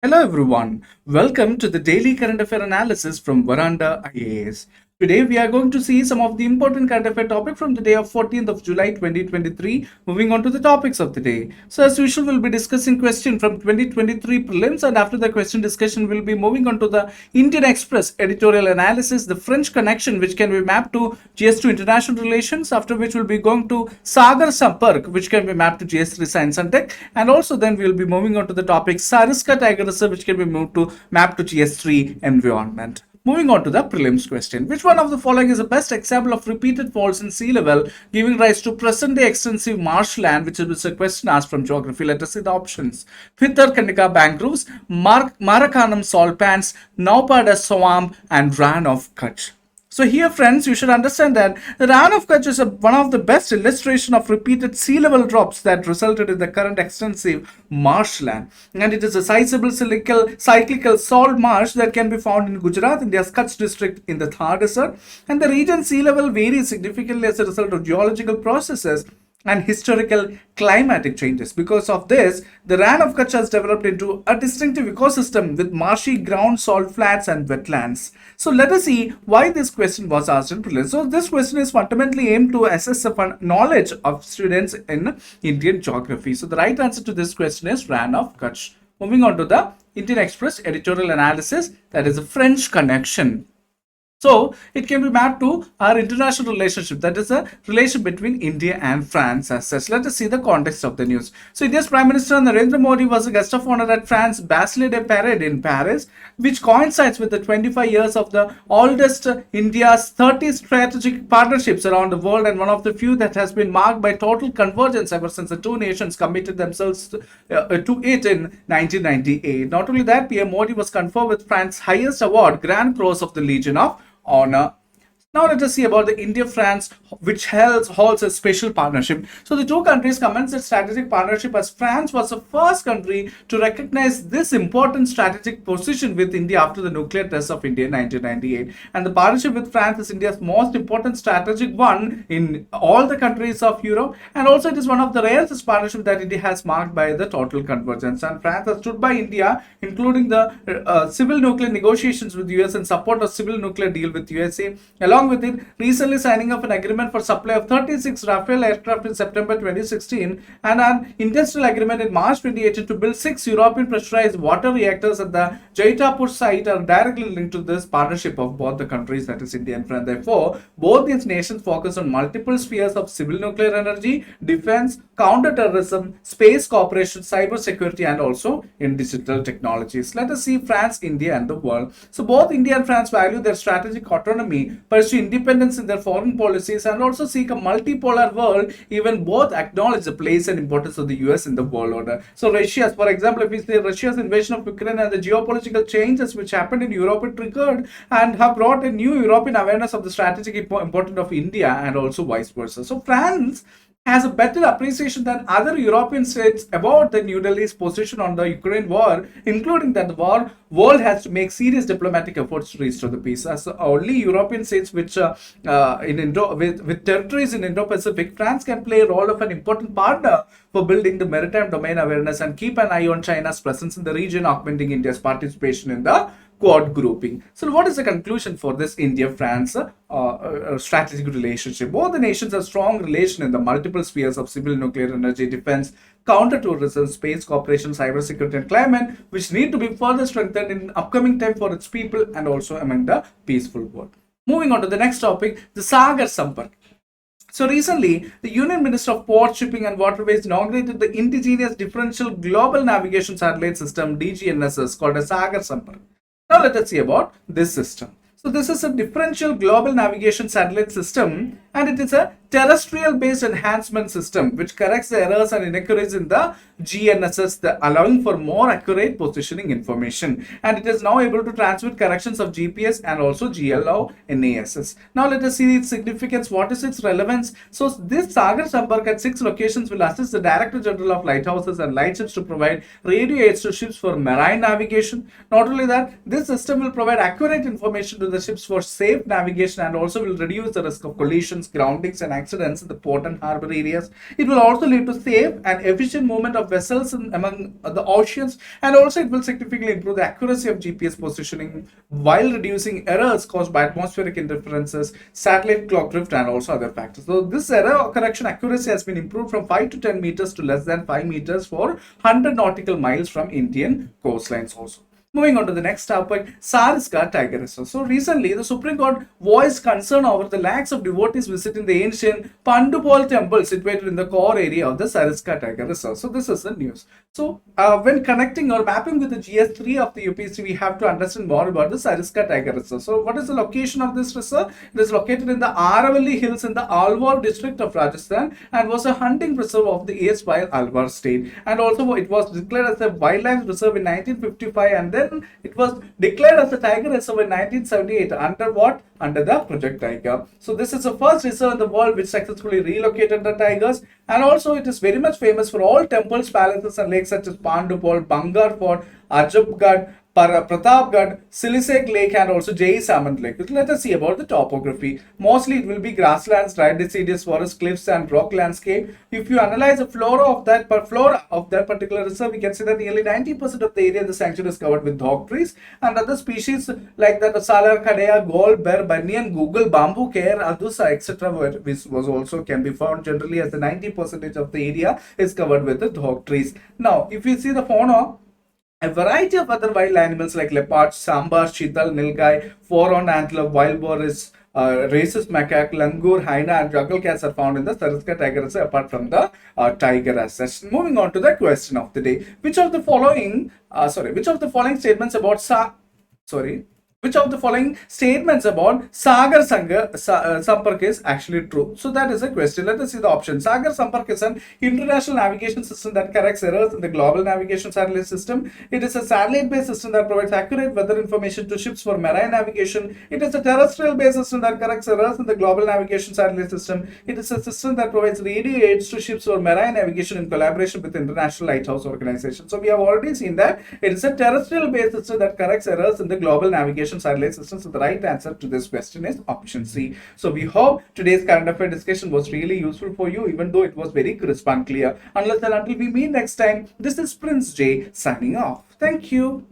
Hello everyone, welcome to the daily current affair analysis from Veranda IAS. Today we are going to see some of the important current affair topic from the day of 14th of July 2023. Moving on to the topics of the day. So as usual we'll be discussing question from 2023 prelims, and after the question discussion we'll be moving on to the Indian Express editorial analysis, the French connection which can be mapped to GS2 international relations, after which we'll be going to Sagar Sampark which can be mapped to GS3 science and tech, and also then we'll be moving on to the topic Sariska Tiger Reserve which can be moved to map to GS3 environment. Moving on to the prelims question. Which one of the following is the best example of repeated faults in sea level giving rise to present-day extensive marshland? Which is a question asked from geography. Let us see the options. Pitharkanika mangroves, Marakanam salt pans, Naupada swamp, and Ran of Kutch. So here, friends, you should understand that the Ran of Kutch is one of the best illustration of repeated sea level drops that resulted in the current extensive marshland. And it is a sizable cyclical salt marsh that can be found in Gujarat, India's Kutch district in the Thar Desert. And the region sea level varies significantly as a result of geological processes and historical climatic changes. Because of this, the Ran of Kutch has developed into a distinctive ecosystem with marshy ground, salt flats, and wetlands. So let us see why this question was asked in prelims. So this question is fundamentally aimed to assess the knowledge of students in Indian geography. So the right answer to this question is Ran of Kutch. Moving on to the Indian Express editorial analysis, that is a French connection. So it can be mapped to our international relationship, that is a relation between India and France as such. Let us see the context of the news. So India's Prime Minister Narendra Modi was a guest of honor at France Bastille Day Parade in Paris, which coincides with the 25 years of the oldest India's 30 strategic partnerships around the world, and one of the few that has been marked by total convergence ever since the two nations committed themselves to it in 1998. Not only that, PM Modi was conferred with France's highest award, Grand Cross of the Legion of Honor. Now let us see about the India-France, which holds a special partnership. So the two countries commenced a strategic partnership as France was the first country to recognize this important strategic position with India after the nuclear test of India in 1998. And the partnership with France is India's most important strategic one in all the countries of Europe. And also it is one of the rarest partnerships that India has marked by the total convergence. And France has stood by India, including the civil nuclear negotiations with US and support of civil nuclear deal with USA. Along with it, recently signing up an agreement for supply of 36 Rafale aircraft in September 2016 and an industrial agreement in March 2018 to build 6 European pressurized water reactors at the Jaitapur site are directly linked to this partnership of both the countries, that is India and France. Therefore, both these nations focus on multiple spheres of civil nuclear energy, defense, counter-terrorism, space cooperation, cyber security, and also in digital technologies. Let us see France, India, and the world. So both India and France value their strategic autonomy, pursue independence in their foreign policies, and also seek a multipolar world. Even both acknowledge the place and importance of the US in the world order. So Russia's, for example, if we say Russia's invasion of Ukraine and the geopolitical changes which happened in Europe, it triggered and have brought a new European awareness of the strategic importance of India and also vice versa. So France has a better appreciation than other European states about the New Delhi's position on the Ukraine war, including that the world has to make serious diplomatic efforts to restore the peace. As the only European states which with territories in Indo-Pacific, France can play a role of an important partner for building the maritime domain awareness and keep an eye on China's presence in the region, augmenting India's participation in the Quad grouping. So what is the conclusion for this India-France strategic relationship? Both the nations have strong relation in the multiple spheres of civil nuclear energy, defense, counter-terrorism, space cooperation, cybersecurity, and climate, which need to be further strengthened in upcoming time for its people and also among the peaceful world. Moving on to the next topic, the Sagar Sampark. So recently, the Union Minister of Port, Shipping and Waterways inaugurated the indigenous differential global navigation satellite system DGNSS called as Sagar Sampark. Now let us see about this system. So this is a differential global navigation satellite system, and it is a terrestrial based enhancement system which corrects the errors and inaccuracies in the GNSS, allowing for more accurate positioning information, and it is now able to transmit corrections of GPS and also GLO NASS. Now let us see its significance. What is its relevance? So this Sagar Sampark at 6 locations will assist the Director General of Lighthouses and Lightships to provide radio aids to ships for marine navigation. Not only that, this system will provide accurate information to the ships for safe navigation and also will reduce the risk of collisions collisions, groundings, and accidents in the port and harbor areas. It will also lead to safe and efficient movement of vessels among the oceans, and also it will significantly improve the accuracy of GPS positioning while reducing errors caused by atmospheric interferences, satellite clock drift, and also other factors. So this error correction accuracy has been improved from 5 to 10 meters to less than 5 meters for 100 nautical miles from Indian coastlines also. Moving on to the next topic, Sariska Tiger Reserve. So recently, the Supreme Court voiced concern over the lakhs of devotees visiting the ancient Pandupal temple situated in the core area of the Sariska Tiger Reserve. So this is the news. So when connecting or mapping with the GS3 of the UPSC, we have to understand more about the Sariska Tiger Reserve. So what is the location of this reserve? It is located in the Aravalli Hills in the Alwar district of Rajasthan and was a hunting reserve of the erstwhile Alwar state. And also it was declared as a wildlife reserve in 1955, and then it was declared as a tiger reserve in 1978 under what? Under the Project Tiger. So this is the first reserve in the world which successfully relocated the tigers, and also it is very much famous for all temples, palaces, and lakes such as Pandupal, Bangar Fort, Ajabgarh, Pratapgarh, Silisek Lake, and also Jai Samant Lake. Let us see about the topography. Mostly it will be grasslands, dry deciduous forest, cliffs, and rock landscape. If you analyze the flora of that particular reserve, we can see that nearly 90% of the area of the sanctuary is covered with dog trees, and other species like that Salar, Kadea, Gold, Bear, Banyan, Google, Bamboo, Care, Adusa, etc. which was also can be found generally as the 90% of the area is covered with the dog trees. Now, if you see the fauna, a variety of other wild animals like leopards, sambars, cheetal, nilgai, four-horned antelope, wild boar, rhesus macaque, langur, hyena, and jungle cats are found in the Sariska Tiger Reserve apart from the tiger as such. Moving on to the question of the day: which of the following statements about which of the following statements about Sagar Sampark is actually true? So that is a question. Let us see the option. Sagar Sampark is an international navigation system that corrects errors in the global navigation satellite system. It is a satellite-based system that provides accurate weather information to ships for marine navigation. It is a terrestrial-based system that corrects errors in the global navigation satellite system. It is a system that provides radio aids to ships for marine navigation in collaboration with International Lighthouse Organization. So we have already seen that it is a terrestrial-based system that corrects errors in the global navigation satellite system. So the right answer to this question is option C. So we hope today's current affair discussion was really useful for you, even though it was very crisp and clear. Unless and until we meet next time, this is Prince J signing off. Thank you.